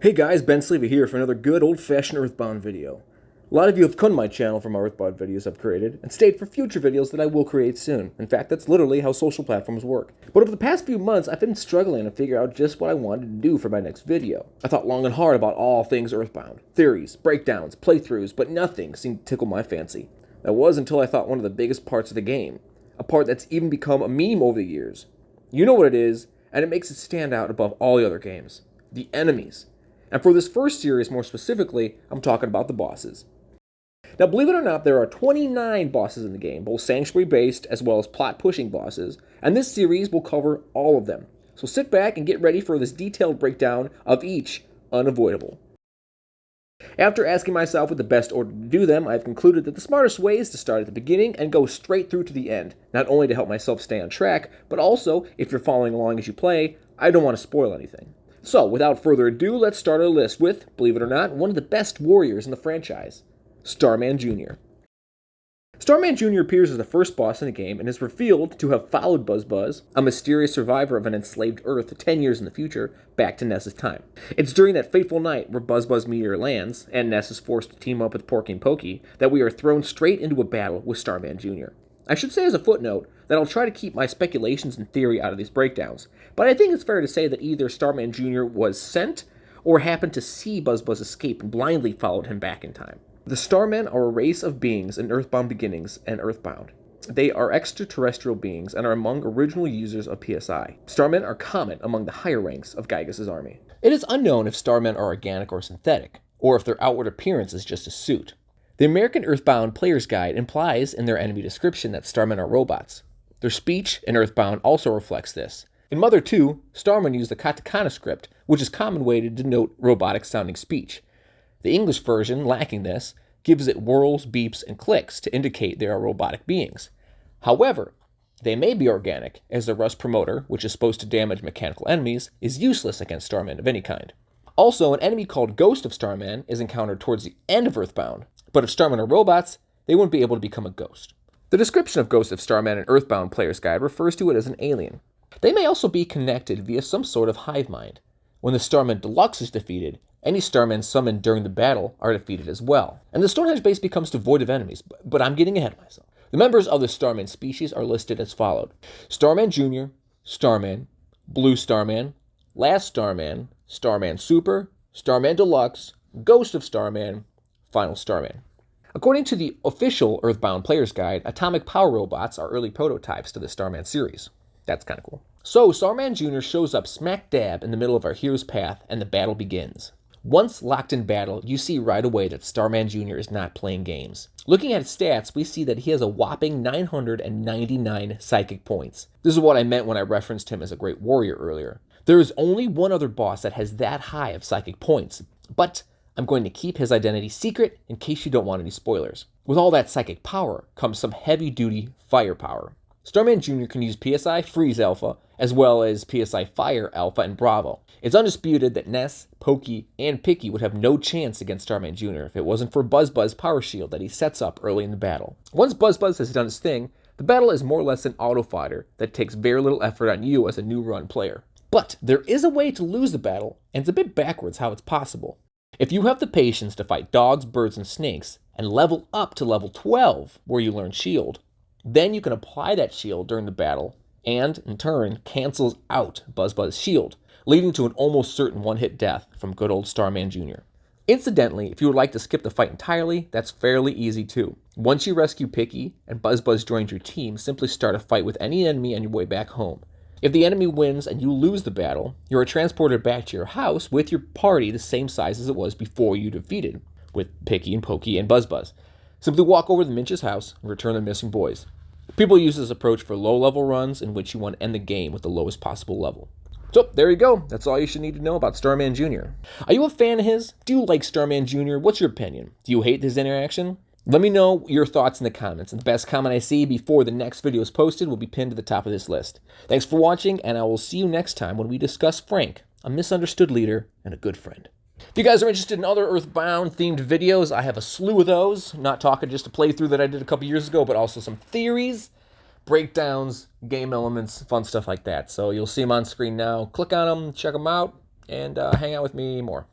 Hey guys, Ben Sleva here for another good old-fashioned Earthbound video. A lot of you have come to my channel from my Earthbound videos I've created, and stayed for future videos that I will create soon. In fact, that's literally how social platforms work. But over the past few months, I've been struggling to figure out just what I wanted to do for my next video. I thought long and hard about all things Earthbound. Theories, breakdowns, playthroughs, but nothing seemed to tickle my fancy. That was until I thought one of the biggest parts of the game. A part that's even become a meme over the years. You know what it is, and it makes it stand out above all the other games. The enemies. And for this first series, more specifically, I'm talking about the bosses. Now, believe it or not, there are 29 bosses in the game, both sanctuary-based as well as plot-pushing bosses, and this series will cover all of them. So sit back and get ready for this detailed breakdown of each unavoidable. After asking myself what the best order to do them, I've concluded that the smartest way is to start at the beginning and go straight through to the end, not only to help myself stay on track, but also, if you're following along as you play, I don't want to spoil anything. So, without further ado, let's start our list with, believe it or not, one of the best warriors in the franchise, Starman Jr. Starman Jr. appears as the first boss in the game and is revealed to have followed Buzz, a mysterious survivor of an enslaved Earth 10 years in the future, back to Ness's time. It's during that fateful night where Buzz meteor lands, and Ness is forced to team up with Porky and Pokey, that we are thrown straight into a battle with Starman Jr. I should say as a footnote that I'll try to keep my speculations and theory out of these breakdowns, but I think it's fair to say that either Starman Jr. was sent or happened to see Buzz escape and blindly followed him back in time. The Starmen are a race of beings in Earthbound Beginnings and Earthbound. They are extraterrestrial beings and are among original users of PSI. Starmen are common among the higher ranks of Gygas' army. It is unknown if Starmen are organic or synthetic, or if their outward appearance is just a suit. The American Earthbound Player's Guide implies in their enemy description that Starmen are robots. Their speech in Earthbound also reflects this. In Mother 2, Starmen use the katakana script, which is a common way to denote robotic-sounding speech. The English version, lacking this, gives it whirls, beeps, and clicks to indicate they are robotic beings. However, they may be organic, as the rust promoter, which is supposed to damage mechanical enemies, is useless against Starmen of any kind. Also, an enemy called Ghost of Starman is encountered towards the end of Earthbound, but if Starmen are robots, they wouldn't be able to become a ghost. The description of Ghost of Starman in Earthbound Player's Guide refers to it as an alien. They may also be connected via some sort of hive mind. When the Starman Deluxe is defeated, any Starmen summoned during the battle are defeated as well, and the Stonehenge base becomes devoid of enemies, but I'm getting ahead of myself. The members of the Starman species are listed as followed: Starman Jr., Starman, Blue Starman, Last Starman, Starman Super, Starman Deluxe, Ghost of Starman, Final Starman. According to the official Earthbound Player's Guide, atomic power robots are early prototypes to the Starman series. That's kind of cool. So, Starman Jr. shows up smack dab in the middle of our hero's path, and the battle begins. Once locked in battle, you see right away that Starman Jr. is not playing games. Looking at his stats, we see that he has a whopping 999 psychic points. This is what I meant when I referenced him as a great warrior earlier. There is only one other boss that has that high of psychic points, but I'm going to keep his identity secret in case you don't want any spoilers. With all that psychic power comes some heavy-duty firepower. Starman Jr. can use PSI Freeze Alpha, as well as PSI Fire Alpha and Bravo. It's undisputed that Ness, Pokey, and Picky would have no chance against Starman Jr. if it wasn't for Buzz Power Shield that he sets up early in the battle. Once Buzz has done his thing, the battle is more or less an auto fighter that takes very little effort on you as a new run player. But there is a way to lose the battle, and it's a bit backwards how it's possible. If you have the patience to fight dogs, birds, and snakes, and level up to level 12, where you learn Shield, then you can apply that shield during the battle, and, in turn, cancels out Buzz's shield, leading to an almost certain one-hit death from good old Starman Jr. Incidentally, if you would like to skip the fight entirely, that's fairly easy too. Once you rescue Picky, and Buzz joins your team, simply start a fight with any enemy on your way back home. If the enemy wins and you lose the battle, you are transported back to your house with your party the same size as it was before you defeated, with Picky and Pokey and Buzz. Simply walk over to Minch's house and return the missing boys. People use this approach for low-level runs in which you want to end the game with the lowest possible level. So, there you go. That's all you should need to know about Starman Jr. Are you a fan of his? Do you like Starman Jr.? What's your opinion? Do you hate his interaction? Let me know your thoughts in the comments, and the best comment I see before the next video is posted will be pinned to the top of this list. Thanks for watching, and I will see you next time when we discuss Frank, a misunderstood leader and a good friend. If you guys are interested in other Earthbound-themed videos, I have a slew of those. Not talking just a playthrough that I did a couple years ago, but also some theories, breakdowns, game elements, fun stuff like that. So you'll see them on screen now. Click on them, check them out, and hang out with me more.